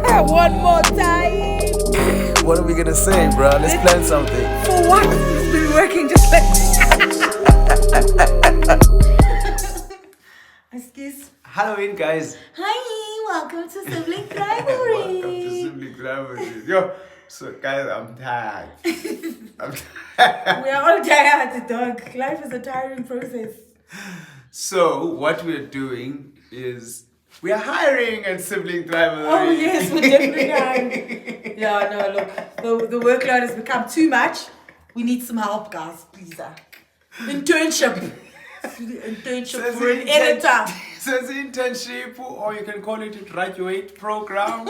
One more time. What are we gonna say, bro? Let's plan something. For what? It's been working just like Excuse. Halloween, guys. Hi, welcome to Sibling Welcome to Rivalry. Sibling Rivalry. Yo, so guys, I'm tired. We are all tired, dog. Life is a tiring process. So what we're doing is we are hiring at Sibling Rivalry. Oh yes, we're definitely hiring. Yeah, no, look, the workload has become too much. We need some help, guys, please. Internship. Internship for an editor. So it's an internship, or you can call it a graduate program,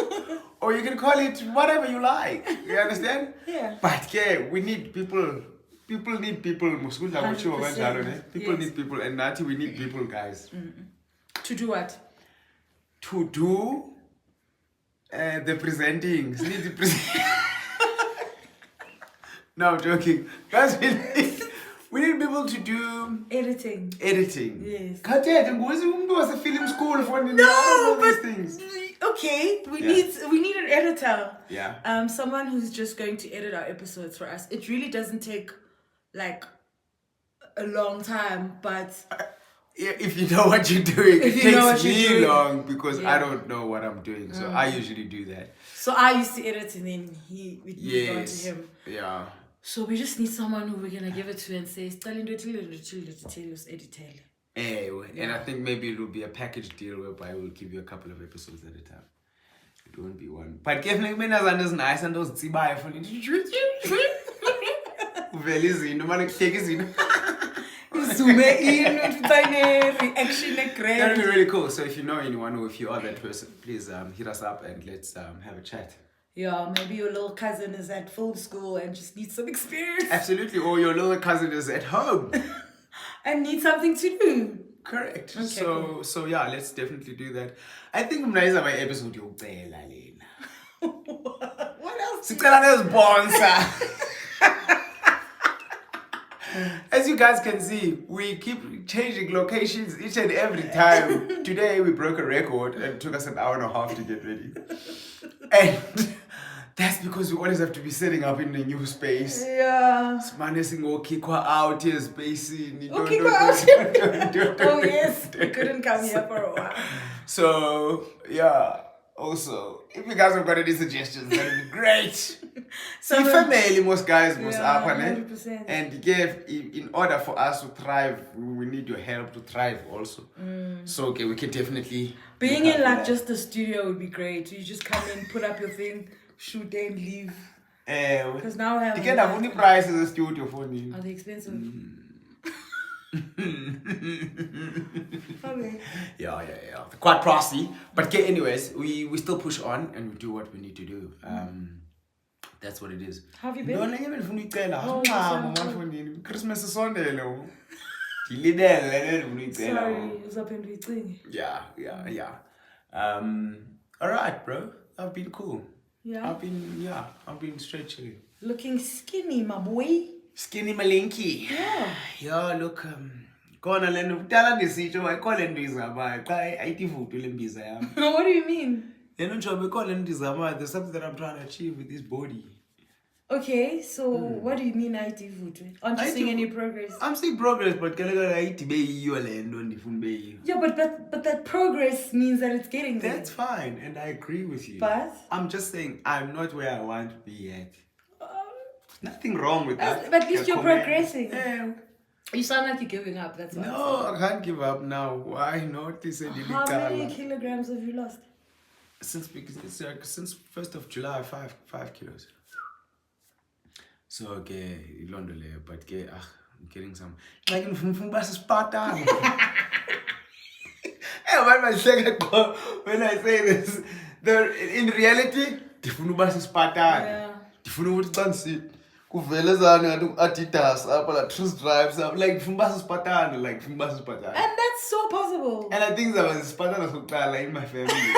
or you can call it whatever you like. You understand? Yeah. But yeah, we need people. People need people. 100%. People Yes. need people, and Nati, we need people, guys. To do what? To do the presenting. Need the No, I'm joking. Guys, we need people to do Editing. editing. Yes. Was a film school for No, these but things. okay, we Yeah. need an editor. Yeah. Someone who's just going to edit our episodes for us. It really doesn't take like a long time, but Yeah, if you know what you're doing, If it you know takes what you're me doing. long because Yeah. I don't know what I'm doing. So I usually do that. so I used to edit and then we moved on to Yes. him. Yeah. So we just need someone who we're gonna give it to and say, edit. Anyway, and I think maybe it will be a package deal whereby we'll give you a couple of episodes at a time. It won't be one. But definitely, when as nice and those zibai for Very no man take it. Zoom in with tiny reaction That would be great. really cool. So if you know anyone or if you are that person, please hit us up and let's have a chat. Yeah, maybe your little cousin is at film school and just needs some experience Absolutely. Or your little cousin is at home. and needs something to do. Correct. Okay, So yeah, let's definitely do that. I think mnaiza my episode yokucela lena. What else? Sicela nezibonsa. As you guys can see, we keep changing locations each and every time. Today we broke a record and it took us an hour and a half to get ready. And that's because we always have to be setting up in a new space. Yeah. Managing or kick her out here, spacing. Oh, kick her out. Oh yes, we couldn't come here for a while. So yeah. Also, if you guys have got any suggestions, that would be great. So So family, most guys must Yeah, happen, 100%. and give in order for us to thrive, we need your help to thrive also. So okay, we can definitely Being look in out for like that. just the studio would be great. You just come in, put up your thing, shoot and leave. Because now I have. you can have only prices the studio for me. Are they expensive? Okay. Yeah. Quite pricey. But okay, anyways, we still push on and we do what we need to do. That's what it is. How have you been? No, lenye benifuna uyicela. Oh, Ncamo sorry. mafondini. Christmas isondele. Dilidele lenye benifuna uyicela. Sorry, it was up in Viting. Yeah. All right, bro. I've been cool. Yeah. I've been straight chilling. Looking skinny, my boy. Skinny malinky. Yeah, look, khona lento kudala ngisitsho bayikho lento izamayo xa ayitivuthu le mbiza yami. What do you mean? Yena njobe ikho lento izamayo. There's something that I'm trying to achieve with this body. Okay, so what do you mean ID vote? Aren't you seeing any progress? I'm seeing progress, but kaloku ayithi beyiyo le nto ndifuna beyiyo. Yeah, but that progress means that it's getting there. That's fine, and I agree with you. But I'm just saying I'm not where I want to be yet. Nothing wrong with that. But at least you're Comment. progressing. Yeah. You sound like you're giving up. That's why. No, I can't give up now. Why not? How many kilograms have you lost? Since 1st of July, 5 kilos. So okay, ilondole, but okay, I'm getting some. Like in Spartan. When I say this, in reality, different Spartan. Yeah. Different transit. Kuvele zana ngathi Adidas apha la Truth Drives up like Fumbasa Spartan like Fumbasa Spartan. And that's so possible. And I think that was Spartan sokuqala in my family.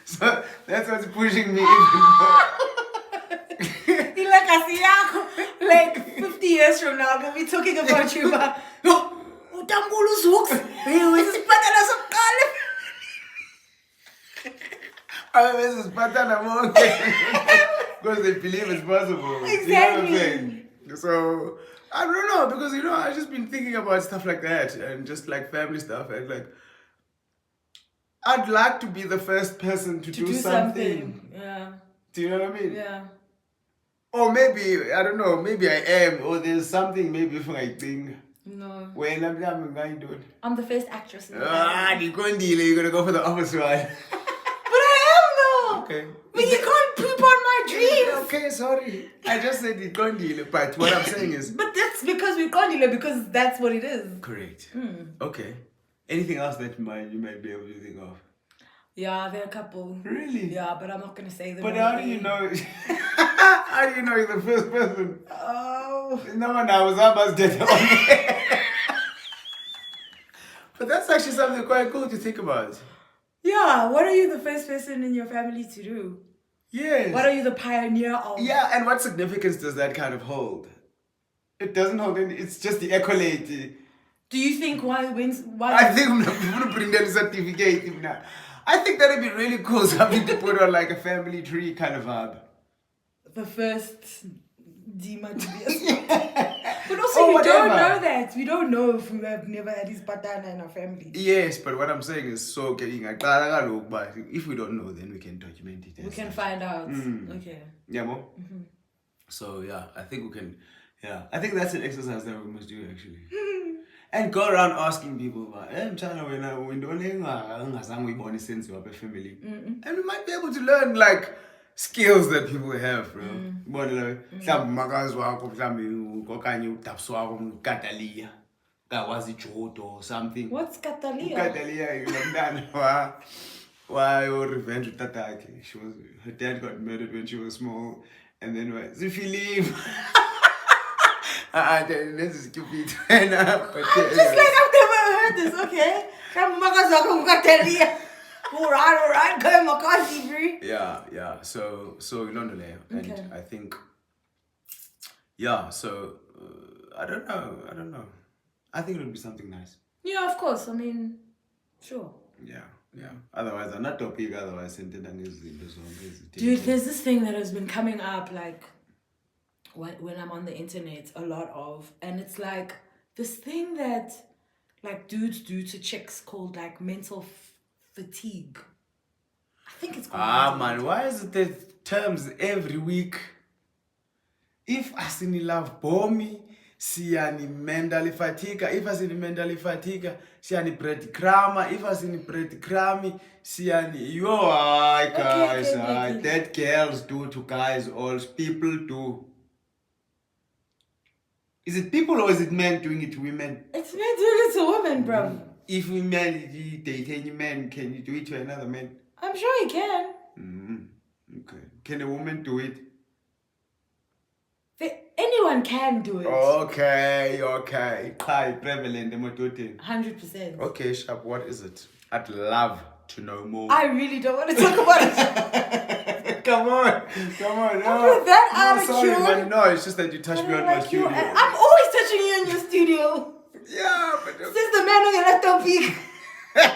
So that's what's pushing me even more. Like 50 years from now, they'll be talking about you, but Utambulu's hooks. Hey, where's this I mean, this is Patana more because they believe it's possible. Exactly. You know what I'm saying? So I don't know because I've just been thinking about stuff like that and just like family stuff and like I'd like to be the first person to do something. Yeah. Do you know what I mean? Yeah. Or maybe I don't know. Maybe I am, or there's something maybe if I think. No. When I'm going to do it. I'm the first actress in the family. You're gonna go for the office one. But I am though. Okay. But you can't poop on my dreams. Okay, sorry. I just said it can't deal, but what I'm saying is. But that's because we can't deal it because that's what it is. Correct. Okay. Anything else that you might be able to think of? Yeah, there are a couple. Really? Yeah, but I'm not gonna say them. But how do you know? How do you know you're the first person? Oh. No one I was almost dead. But that's actually something quite cool to think about. Yeah, what are you the first person in your family to do? Yes. What are you the pioneer of? Yeah, and what significance does that kind of hold? It doesn't hold any, it's just the accolade. Do you think why? I think I'm going to bring that certificate now. I think that'd be really cool, something to put on like a family tree kind of vibe. The first Dima to be a But also, Or we don't whatever. know that. We don't know if we have never had his patana in our family. Yes, but what I'm saying is so getting but if we don't know, then we can document it. We can find out. Okay. Yeah, Mo? So yeah, I think we can. Yeah, I think that's an exercise that we must do actually. And go around asking people, I'm trying to win family. And we might be able to learn like skills that people have, bro. Or something. What's Catalia? Catalia, why revenge with Tataki? Her dad got murdered when she was small, and then Philippe. This is stupid. I'm just like, I've never heard this, okay? Alright, go McCarthy, bro. Yeah. So London, and Okay. I think, yeah. So I don't know. I think it would be something nice. Yeah, of course. I mean, sure. Yeah. Otherwise, I'm not topic. Otherwise, Dude, there's this thing that has been coming up, like, when I'm on the internet, a lot of, and it's like this thing that like dudes do to chicks called like mental fatigue. I think it's called man, why is it the terms every week? If asini love bomi, siyani mentally fatigue. If asini mentally fatigue, siyani breadcrumber. If asini breadcrummy, siyani guys, okay. that girls do to guys, all people do. Is it people or is it men doing it to women? It's men doing it to women, bro. If men date any man, can you do it to another man? I'm sure you can. Okay. Can a woman do it? Anyone can do it. Okay. High prevalent. 100%. Okay, Sharp, what is it? I'd love to know more. I really don't want to talk about it. Come on. No. With that attitude. Sorry, man. No, it's just that you touched me on my studio. I'm always touching you in your studio. Yeah, but... Since the man on your topic.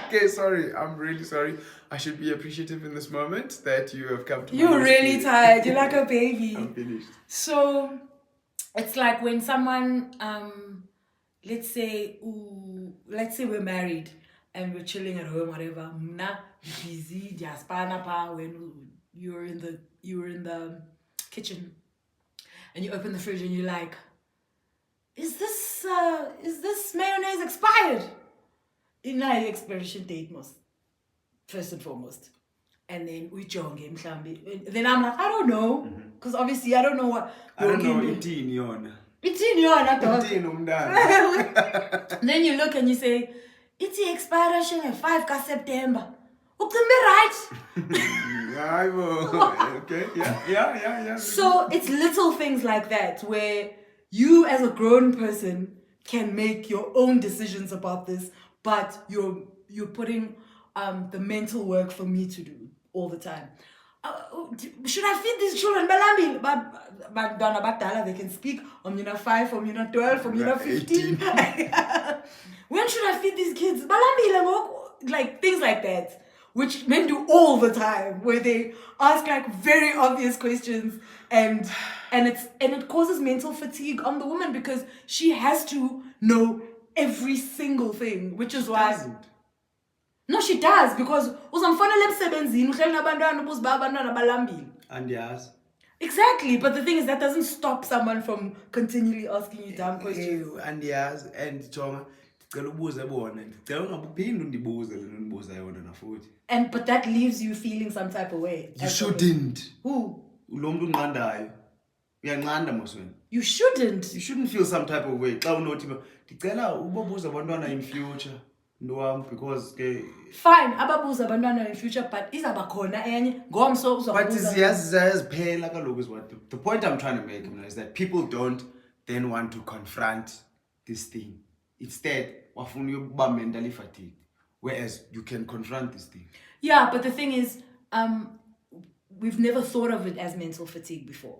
Okay, sorry. I'm really sorry. I should be appreciative in this moment that you have come to You're my really rescue. tired. You're like a baby. I'm finished. So, it's like when someone, let's say we're married and we're chilling at home, whatever. Mna busy, diaspana pa when you were in the kitchen, and you open the fridge and you're like, is this mayonnaise expired? In our expiration date most, first and foremost. And then we jonge mhlambi. Then I'm like, I don't know, because obviously I don't know what. I don't know. Itini yona. Itini yona, dog. Itini umdala. Then you look and you say, it's the expiration of 5 September. Right? Okay, yeah. So it's little things like that where you as a grown person can make your own decisions about this, but you're putting the mental work for me to do all the time. Should I feed these children? They can speak. I'm 5, I'm 12, I'm 15. When should I feed these kids? Like things like that. which men do all the time, where they ask like very obvious questions, and it causes mental fatigue on the woman because she has to know every single thing, which is why. Doesn't. No, she does, because uzamfonela emsebenzini uhleli nabantwana ubuziba abantwana balambile. And yes. Exactly, but the thing is that doesn't stop someone from continually asking you dumb questions. And yes, and Jonga, ndicela ubuze bona, ndicela ungabuphindi undibuze lento undibuza yona na futhi. And but that leaves you feeling some type of way. You shouldn't. Who? Lo muntu unqandayo. Uyanqanda mosweni. You shouldn't. You shouldn't feel some type of way. Xa unothi ndicela ubobuza abantwana in future. Because fine, ababuza abantwana in future, but izaba khona enye ngomso uzobuza. But ziyaziphela kaloku is what the point I'm trying to make is that people don't then want to confront this thing. Instead, wafuna ukuba mentally fatigued, whereas you can confront this thing. Yeah, but the thing is, we've never thought of it as mental fatigue before.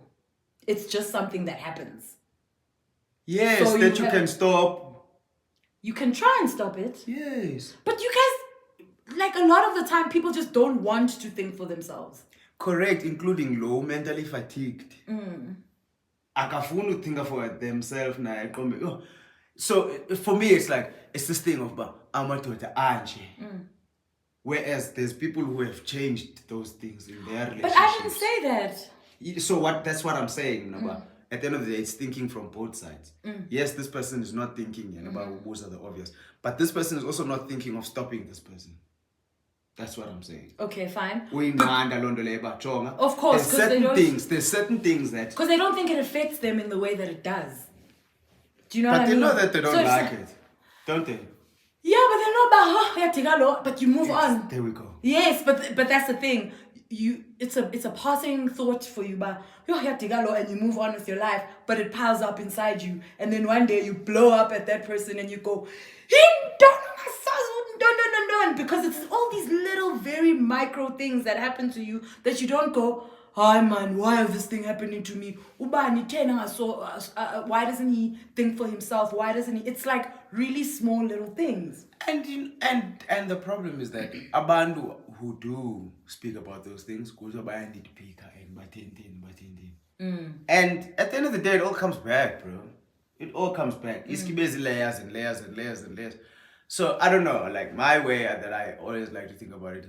It's just something that happens. Yes, so that you can stop. You can try and stop it. Yes. But you guys, like a lot of the time, people just don't want to think for themselves. Correct, including low, mentally fatigued. Akafunu think for themselves na. So for me, it's like, it's this thing of amadoda anje. Whereas there's people who have changed those things in their relationships. But I didn't say that. So that's what I'm saying. At the end of the day, it's thinking from both sides. Yes, this person is not thinking about those are the obvious. But this person is also not thinking of stopping this person. That's what I'm saying. Okay, fine. Of course, there's certain things that... Because they don't think it affects them in the way that it does. Do you know what I mean? But they know that they don't like it. Don't they? Yeah, but they know about but you move on. There we go. Yes, but that's the thing. It's a passing thought for you, but and you move on with your life, but it piles up inside you, and then one day you blow up at that person and you go, because it's all these little very micro things that happen to you that you don't go, hi man, why is this thing happening to me? Why doesn't he think for himself? Why doesn't he? It's like really small little things. And the problem is that abantu who do speak about those things, and at the end of the day, it all comes back, bro. It all comes back. It's layers and layers and layers and layers. So I don't know, like my way that I always like to think about it,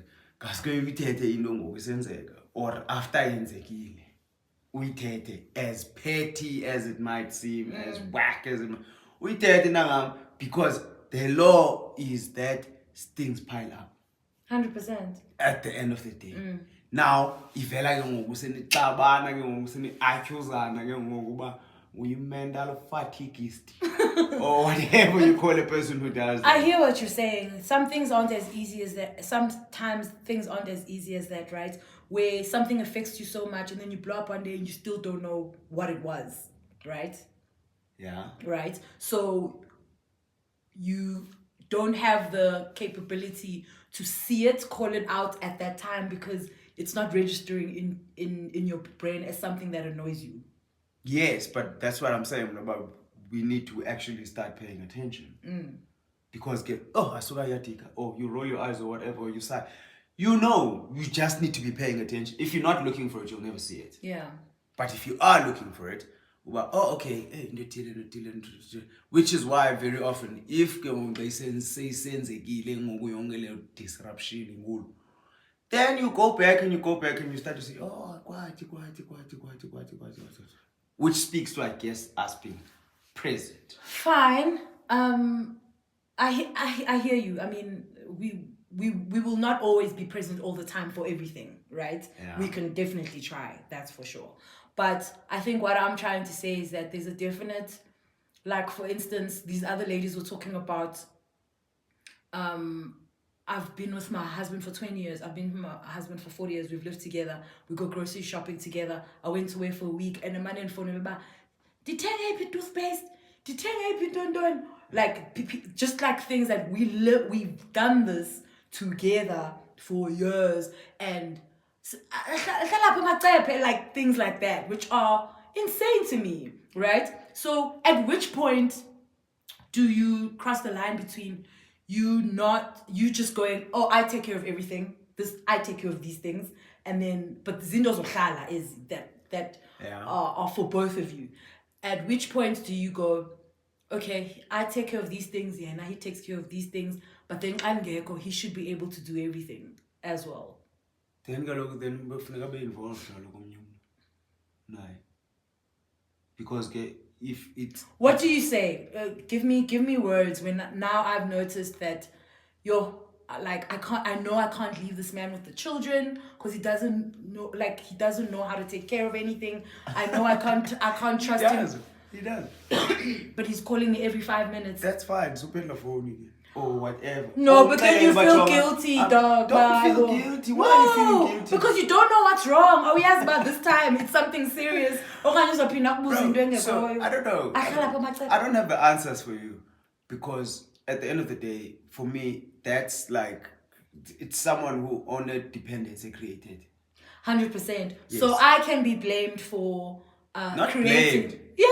or after yenzekile, uyithethe, as petty as it might seem, as whack as it might, uyithethe nangam, because the law is that things pile up. 100%. At the end of the day. Now, ivela ke ngoku senixabana ke ngoku seni-accusana ke ngoku uba uyi-mental fatiguist or whatever you call a person who does that. I hear what you're saying. Some things aren't as easy as that. Sometimes things aren't as easy as that, right? Where something affects you so much and then you blow up one day and you still don't know what it was, right? Yeah. Right? So you don't have the capability to see it, call it out at that time because it's not registering in your brain as something that annoys you. Yes, but that's what I'm saying about we need to actually start paying attention. Because asuka yatika, you roll your eyes or whatever, you sigh. You know, you just need to be paying attention. If you're not looking for it, you'll never see it. Yeah. But if you are looking for it, okay, which is why very often, if they say disruption, then you go back and you start to say, which speaks to, I guess, us being present. Fine. I hear you. I mean, we will not always be present all the time for everything, right? Yeah. We can definitely try, that's for sure. But I think what I'm trying to say is that there's a definite, like for instance, these other ladies were talking about, I've been with my husband for 20 years. I've been with my husband for 40 years. We've lived together. We go grocery shopping together. I went away for a week and a man in phone about, did toothpaste? Did don. Like, just like things that we've done this together for years and like things like that, which are insane to me, right? So at which point do you cross the line between you just going, I take care of everything, this, I take care of these things, and then, but Zindo's Okhala is that are for both of you. At which point do you go, okay, I take care of these things, yeah, now he takes care of these things, but then Angeko, he should be able to do everything as well. Then kufuneka be involved no. Because if it's what do you say? Give me words when now I've noticed that you're like I know I can't leave this man with the children because he doesn't know how to take care of anything. I know I can't trust him. He does. But he's calling me every 5 minutes. That's fine. So pay the phone again. Or whatever. No, but then you feel guilty, dog. Don't feel guilty. Why are you feeling guilty? Because you don't know what's wrong. Oh, yes, but this time it's something serious. Bro, so I don't know. I don't have the answers for you. Because at the end of the day, for me, that's like, it's someone who owner dependency created. 100%. Yes. So I can be blamed for not creating. Blamed. Yeah.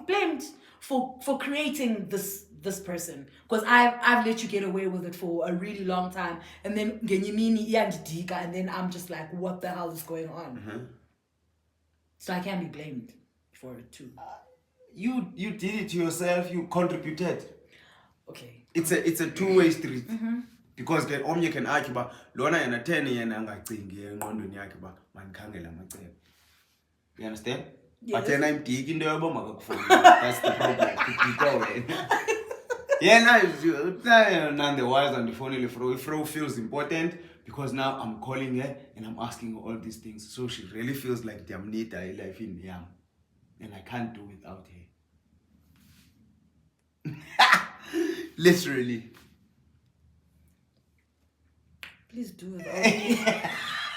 Blamed for creating this person, because I've let you get away with it for a really long time, and then and then I'm just like, what the hell is going on? Mm-hmm. So I can be blamed for it too. You did it to yourself. You contributed. Okay. It's a two-way street. Mm-hmm. Because ke omnye can argue ba lona yena 10 yena angacingi engqondweni yakhe ba manikhangela amacebo. You understand? Yes. But yena imdiki into yoba makakufuna. That's the problem. Yena none the wise on the phone if Fro feels important because now I'm calling her and I'm asking her all these things. So she really feels like Damnita life in Yam. And I can't do without her. Literally. Please do it.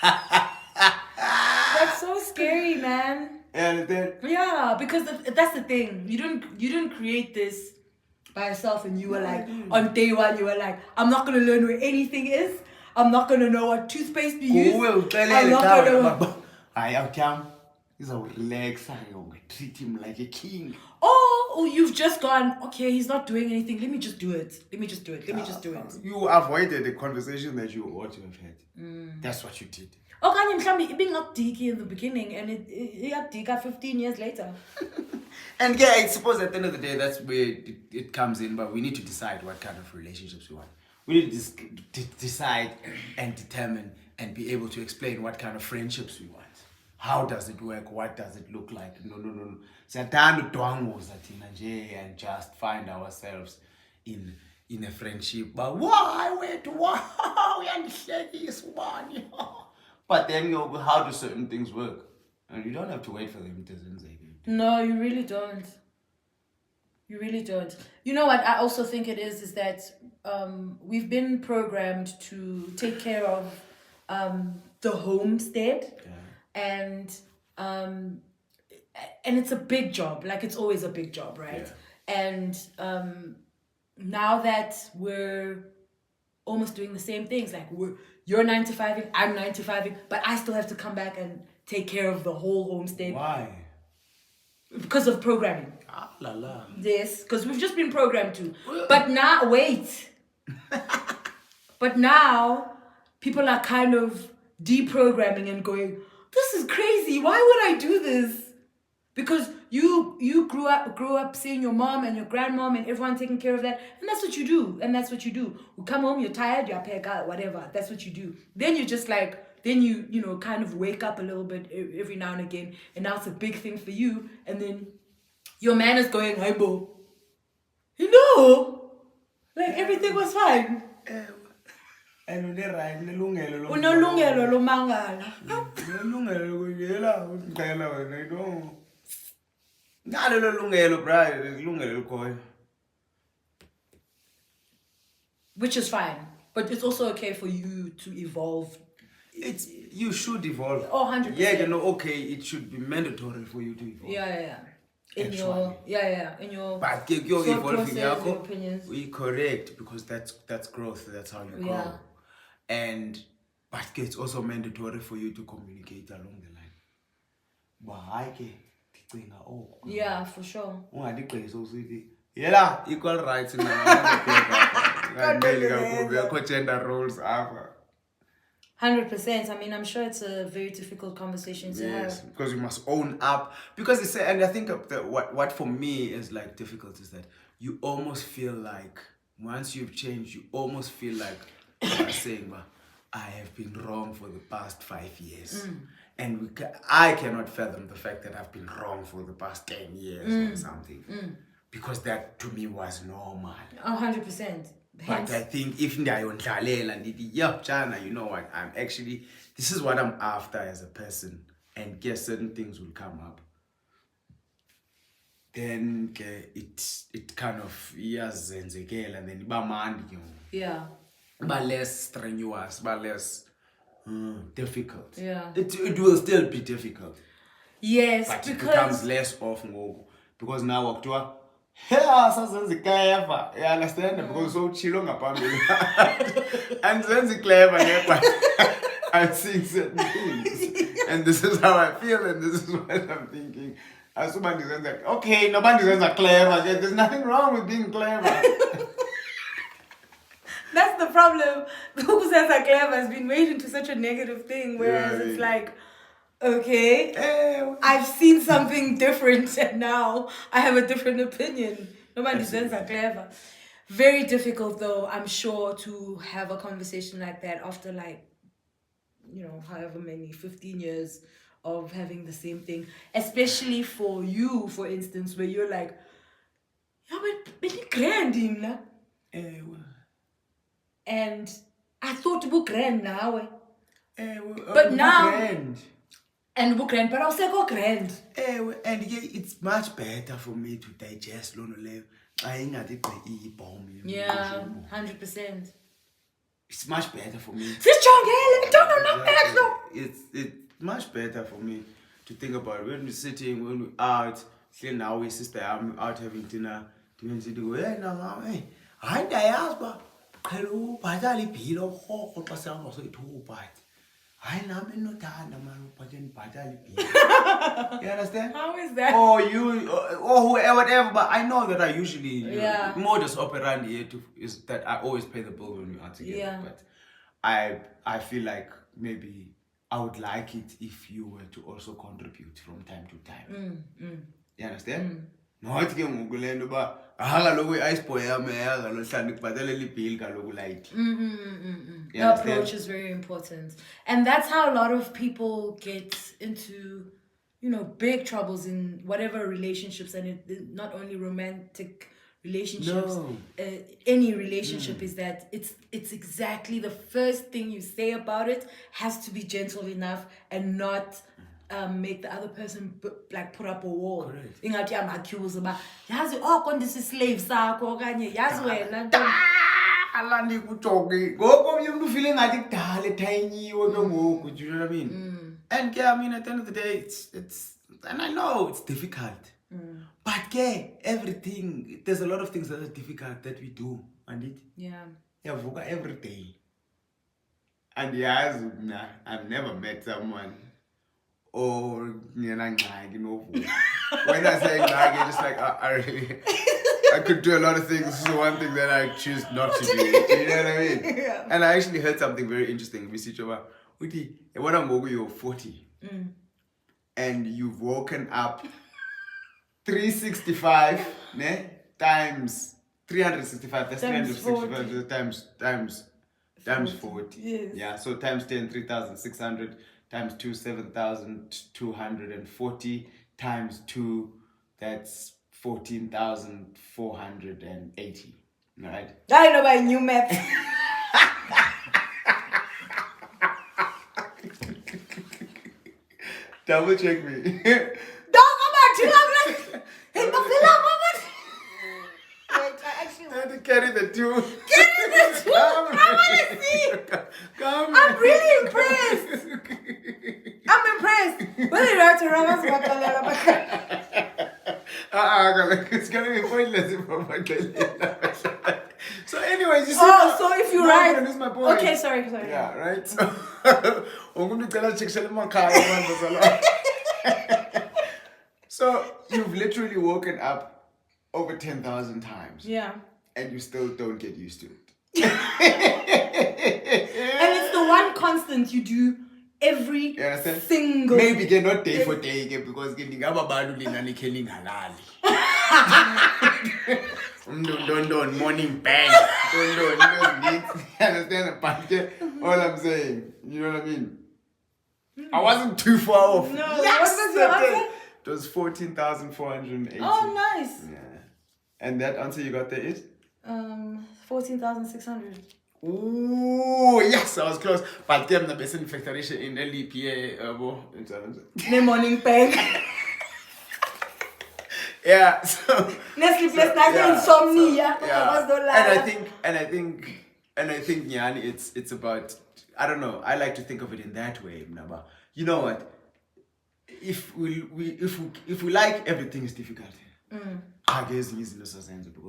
That's so scary, man. Yeah, because that's the thing. You didn't create this by yourself, and you were like, on day one, you were like, I'm not gonna learn where anything is. I'm not gonna know what toothpaste to use. I'm not gonna. He's a relax. I treat him like a king. Oh, you've just gone, okay, he's not doing anything. Let me just do it. You avoided the conversation that you ought to have had. That's what you did. Okay, it being not dicky in the beginning, and it got dicky 15 years later. And yeah, I suppose at the end of the day, that's where it comes in. But we need to decide what kind of relationships we want. We need to decide and determine and be able to explain what kind of friendships we want. How does it work? What does it look like? No. Siyathanda udwanguza thina nje and just find ourselves in a friendship. But why? But then how do certain things work? And you don't have to wait for them to say. No, you really don't. You know what I also think it is that we've been programmed to take care of the homestead. Yeah. And it's a big job. Like, it's always a big job, right? Yeah. And now that we're almost doing the same things, like you're 9 to 5, I'm 9 to 5, but I still have to come back and take care of the whole homestead. Why? Because of programming. La. Yes, because we've just been programmed to. But now, wait. But now, people are kind of deprogramming and going, this is crazy. Why would I do this? Because you grew up seeing your mom and your grandmom and everyone taking care of that, and that's what you do. You come home, you're tired, you're peg out, whatever. That's what you do. Then you just you kind of wake up a little bit every now and again, and now it's a big thing for you. And then your man is going, "Hi, bo, everything was fine." And unelungelo lomangala. Which is fine, but it's also okay for you to evolve. You should evolve. Oh, 100%. Yeah, it should be mandatory for you to evolve. Yeah. In your but your evolving your opinions. We correct, because that's growth. That's how you grow. Yeah. But it's also mandatory for you to communicate along the line. Yeah, for sure. Equal rights now. Gender roles. 100%. I mean, I'm sure it's a very difficult conversation to Yes, have. because you must own up. Because it's, and I think what for me is like difficult is that you almost feel like once you've changed, you almost feel like you are saying, well, I have been wrong for the past 5 years. And I cannot fathom the fact that I've been wrong for the past 10 years or something. Because that to me was normal. 100%. But I think if ndiyayondlalela ndithi, yeah, Jana, you know what, I'm actually, this is what I'm after as a person, and guess certain things will come up. Then it kind of iyazenzekela, and then iba mandi ke ngoku. Yeah. Iba less strenuous, iba less difficult. Yeah. It will still be difficult, Yes, but it because becomes less of ngoku, because now wakuthiwa yeah, sazenza clever. You understand? Because so chilo ngaphambili. And senza clever, yeah, but I'm seeing certain things. And this is how I feel, and this is what I'm thinking. As somebody says like, okay, nobody says clever. There's nothing wrong with being clever. that's the problem. Who says that clever has been made into such a negative thing, whereas it's like, okay, I've seen something different and now I have a different opinion. Nobody says that clever. Very difficult though, I'm sure, to have a conversation like that after like, however many, 15 years of having the same thing. Especially for you, for instance, where you're like, yeah, but it's grand, Imla. And I thought it was grand now. But now... Grand. And book grand, but also go grand. And yeah, it's much better for me to digest Lono Lev. I ain't got it bomb. Yeah, 100%. It's much better for me. It's much better for me to think about when we're sitting, when we're out, say now we sister, I'm out having dinner. To go, hey, no, mom, hey, I asked, but hello, Badali Pilo, or Pasang was a two bite. I am not you understand? How is that? Or you, or whoever, whatever. But I know that I usually, modus operandi is that I always pay the bill when we are together. Yeah. But I feel like maybe I would like it if you were to also contribute from time to time. You understand? Not ke ngokulendo ba akaloku ice boy yami yakalo hlani kubhatalela ibill kaloku light. The approach is very important. And that's how a lot of people get into, big troubles in whatever relationships, and it not only romantic relationships, any relationship, is that it's exactly the first thing you say about it has to be gentle enough and not make the other person put up a wall. Ingathi I'm accused about yazi konke this is slave sakho okanye yazi wena alandi kujoke ngokomnye umuntu ufile ngathi kudala ethayinyiwe ke ngoku, do you know what I mean? And I mean, at the end of the day, it's and I know it's difficult, but everything, there's a lot of things that are difficult that we do, and yavuka every day. And yes, I've never met someone or when I say it's just like I could do a lot of things. This is one thing that I choose not to do. You know what I mean? Yeah. And I actually heard something very interesting. We see each other. When I'm over, you're 40, and you've woken up 365 times 365. That's Times 365 times 40. Yes. Yeah. So times 10, 3,600. Times 2, 7,240. Times 2, that's 14,480. Right? I know my new math. Double check me. Don't go back to like, hey, but fill up Wait, I actually Time to carry the 2. Carry the 2. I want to see. Come. I'm really impressed. I'm impressed. What did you write to Ramas? It's gonna be pointless if I'm So anyways, you see. So if you write, this is my point. Okay, sorry. Yeah, right. So so you've literally woken up over 10,000 times. Yeah. And you still don't get used to it. And it's the one constant you do every You understand? single. Maybe get not day for day ke, because getting abantu lina nikhe lingalali. Don't morning bang. Don't understand? But all I'm saying, you know what I mean? I wasn't too far off. No, Yes, what was your answer? it was 14,480. Oh, nice. Yeah. And that answer you got there is? 14,600. Ooh, yes, I was close. But them the best factoration in LEPA, The morning bang. yeah, so Sleepless night, insomnia. and I think Nyani, it's about, I don't know, I like to think of it in that way, Mnaba. You know what? If we like, everything is difficult. Because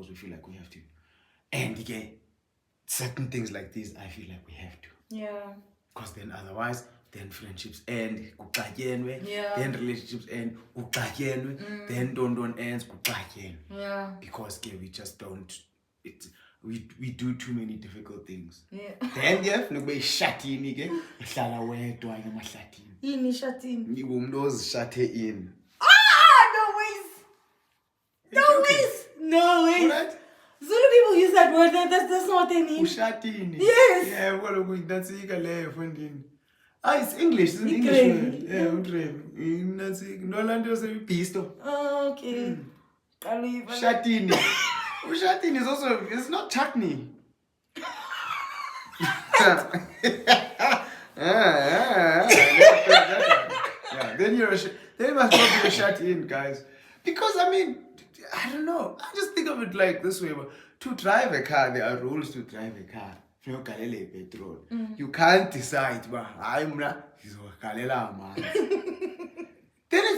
we feel like we have to. And again, certain things like this, I feel like we have to. Yeah. Because then otherwise, then friendships end, yeah. then relationships end, then don't ends, yeah. because we just don't, we do too many difficult things. Yeah. Then funeka shatini ke, ihlala wedwa ke mahlatini. Yini shatini? Umuntu ozishathe in. No ways. Right? Zulu people use that word. That's not what they mean. Ushatini. Yes. Yeah, that's leyo fundini. It's English. It's an English word. Yeah, no land you say pisto. Oh, okay. Shatini. Shatini is also, it's not chutney. Yeah, then you must not be a shut in, guys. Because I mean, I don't know. I just think of it like this way. To drive a car, there are rules to drive a car. Petrol. You can't decide, then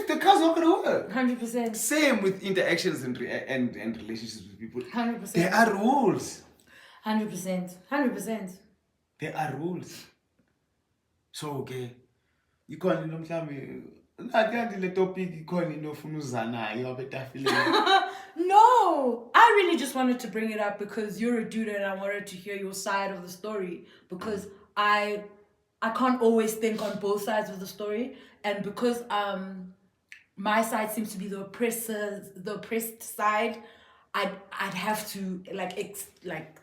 the car's not gonna work. 100%. Same with interactions and relationships with people. 100%. There are rules. 100%. 100%. There are rules. So okay, you can't the topic No, I really just wanted to bring it up because you're a dude and I wanted to hear your side of the story, because I can't always think on both sides of the story, and because my side seems to be the oppressed side, I'd have to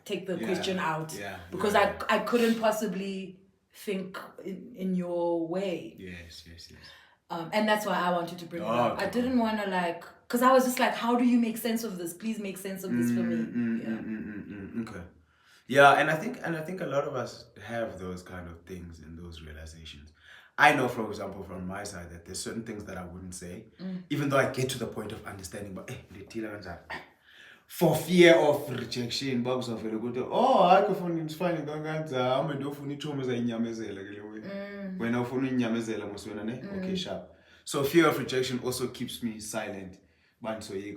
take the question out, because I couldn't possibly think in your way. Yes. And that's why I wanted to bring it up. I didn't want to because I was just like, how do you make sense of this? Please make sense of this for me. Okay. Yeah, and I think a lot of us have those kind of things and those realizations. I know, for example, from my side, that there's certain things that I wouldn't say, even though I get to the point of understanding. But for fear of rejection, Bob's of I can find it's fine. I'm a dofuni chomas when I okay, sharp. So fear of rejection also keeps me silent.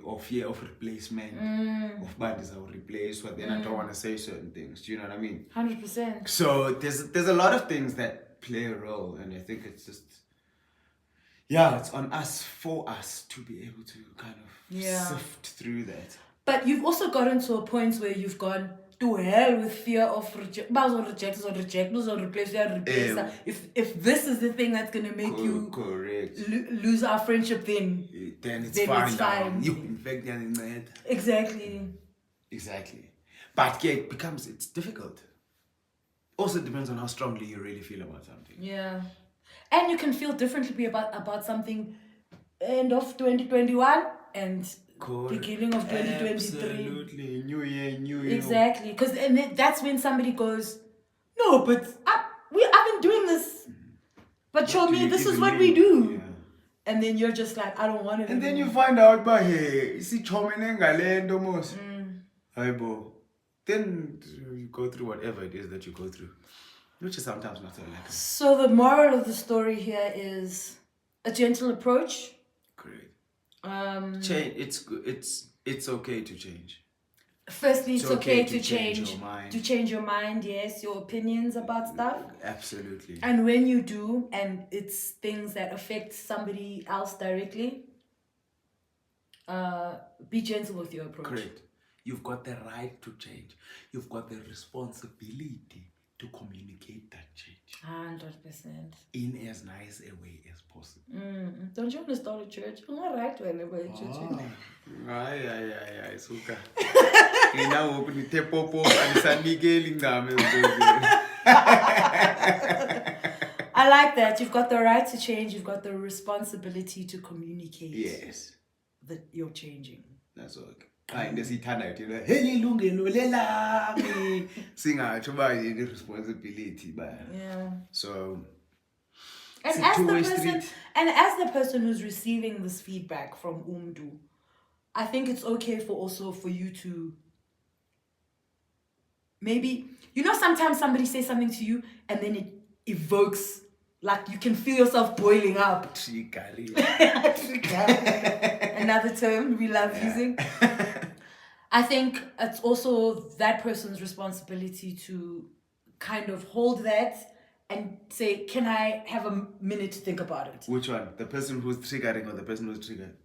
Or fear of replacement. Of bodies I will replace, but then I don't want to say certain things. Do you know what I mean? 100%. So there's a lot of things that play a role, and I think it's just it's on us, for us to be able to kind of sift through that. But you've also gotten to a point where you've gone to hell with fear of reject, replace. If this is the thing that's gonna make you lose our friendship, then it's fine. You in fact Exactly. But it's difficult. Also depends on how strongly you really feel about something. Yeah. And you can feel differently about something end of 2021 and beginning of 2023. Absolutely. New year. Exactly. Because that's when somebody goes, no, but I've been doing this. But show me, this is what we do. Yeah. And then you're just like, I don't want it. And then you find out, but hey, you see, then you go through whatever it is that you go through, which is sometimes not so like. So the moral of the story here is a gentle approach. Great. Change. It's okay to change. Firstly, it's okay to change your mind. To change your mind, yes, your opinions about stuff. Absolutely. And when you do, and it's things that affect somebody else directly, be gentle with your approach. Correct. You've got the right to change. You've got the responsibility to communicate that change 100%. in as nice a way as possible. Don't you want to start a church? I'm all right whenever a church. Ay, suka. Ina woku ni tepopo anisanikeli ngame ngoku. I like that. You've got the right to change. You've got the responsibility to communicate. Yes. That you're changing. That's okay. Hayi ndesithanda uthi hey ilungelo lelami. Singatsho ba yini responsibility ba. Yeah. So and as the person who's receiving this feedback from Umdu, I think it's okay for you to maybe, sometimes somebody says something to you and then it evokes, like you can feel yourself boiling up. Another term we love using. I think it's also that person's responsibility to kind of hold that and say, can I have a minute to think about it? Which one? The person who's triggering or the person who's triggered?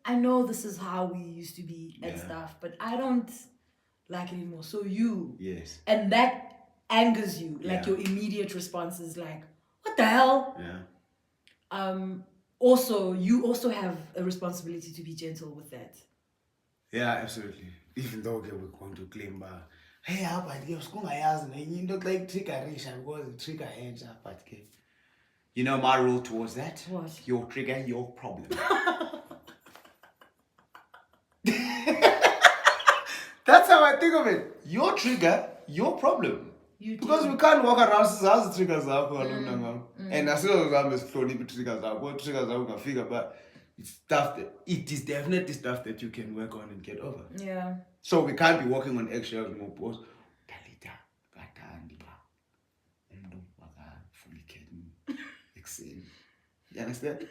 I know this is how we used to be and stuff, but I don't like it anymore. So you. Yes. And that angers you. Like your immediate response is like, what the hell? Yeah. Also, you also have a responsibility to be gentle with that. Yeah, absolutely. Even though we're going to claim hey, but you're like triggerisha because trigger ends up, but you know my rule towards that? What? Your trigger, your problem. That's how I think of it. Your trigger, your problem. Because we can't walk around as triggers up and as well as triggers up, triggers are figure, but it's stuff that it is definitely stuff that you can work on and get over. Yeah. So we can't be walking on eggshells more because you understand?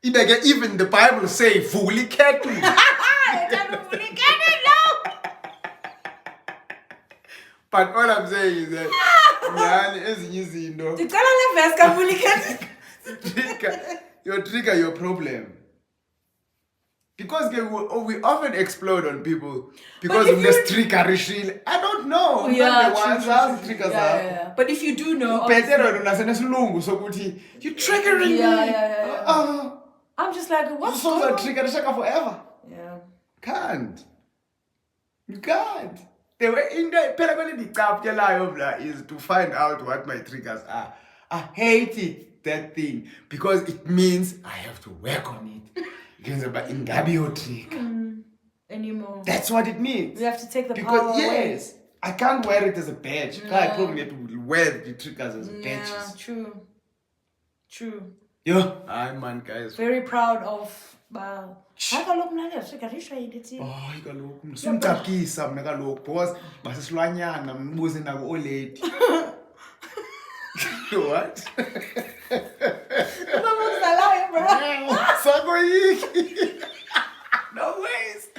Even the Bible say fully cattle. But all I'm saying is that your trigger, your problem. Because we often explode on people because of this triggerish. I don't know. But if you do know, you're triggering me. I'm just like, what's going on? Triggerisha forever. Yeah. You can't. The way in the is to find out what my triggers are. I hate it, that thing, because it means I have to work on it. Anymore. That's what it means. You have to take the power away. Yes, I can't wear it as a badge. I probably have to wear the triggers as badges. True. Yo, man, guys. Very proud of. Oh, kaloku msumcapukisa mna kaloku because masisilwanyana mbuze nako olady. What? No ways.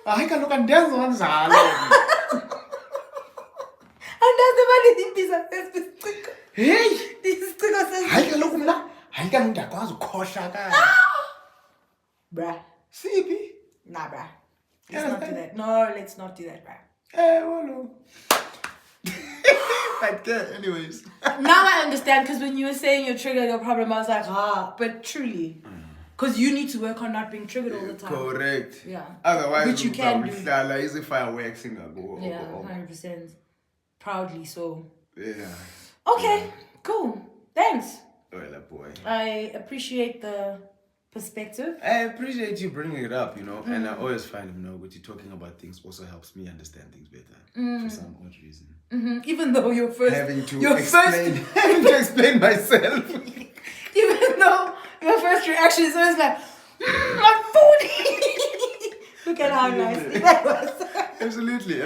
Hayi kaloku andenza kanjalo. Andazi mali impisa sesiciko. Hey, isiciko sesiciko. Hayi kaloku mna. Hayi kaloku ndakwazi ukhohla ka. Bruh. Siphi? Nah, bruh. Let's not do that. No, let's not do that, bruh. Well. But anyways. Now I understand, because when you were saying your trigger, your problem, I was like, but truly. Because you need to work on not being triggered all the time. Correct. Yeah. Otherwise, which you can do. Easy fireworks in a go. Yeah, 100%. Proudly so. Yeah. Okay, cool. Thanks. Well, boy. I appreciate the perspective. I appreciate you bringing it up, and I always find, what you're talking about things also helps me understand things better for some odd reason. Even though you're first having to explain myself. Even though your first reaction is always like, my food. Look at how nice that was. Absolutely,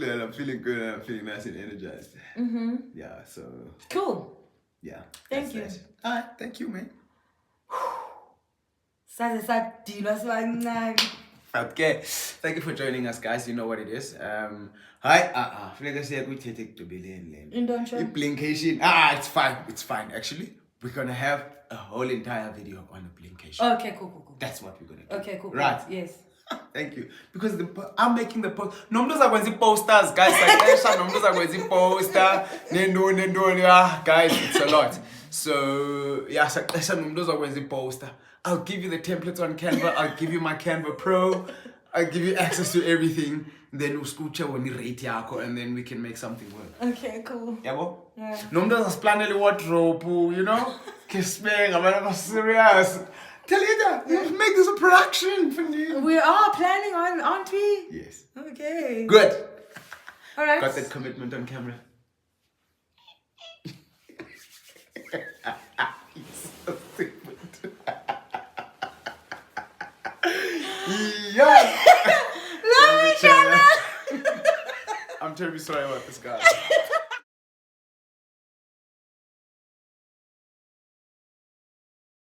and I'm feeling good, and I'm feeling nice and energized. Yeah, so cool. Yeah. Thank you. Alright, thank you, man. Okay, thank you for joining us, guys. You know what it is. Hi, Blinkation. It's fine. Actually, we're gonna have a whole entire video on a Blinkation. Okay, cool. That's what we're gonna do. Okay, cool. Right. Yes. Thank you. Because I'm making the post. Nomdos are going to posters, guys. Like, Nomdos are going to poster. Guys, it's a lot. So, yeah, Nomdos are going to poster. I'll give you the templates on Canva. I'll give you my Canva Pro. I'll give you access to everything. Then uskucha when rate yako, and then we can make something work. Okay, cool. Yabo? Yeah. Nomdos has planned a wardrobe, you know? Kispeng, I'm serious. Tell you that. You have to make this a production for you. We are planning on, aren't we? Yes. Okay. Good. All right. Got that commitment on camera. He's so stupid. Yeah. Love each other. I'm terribly sorry about this guy.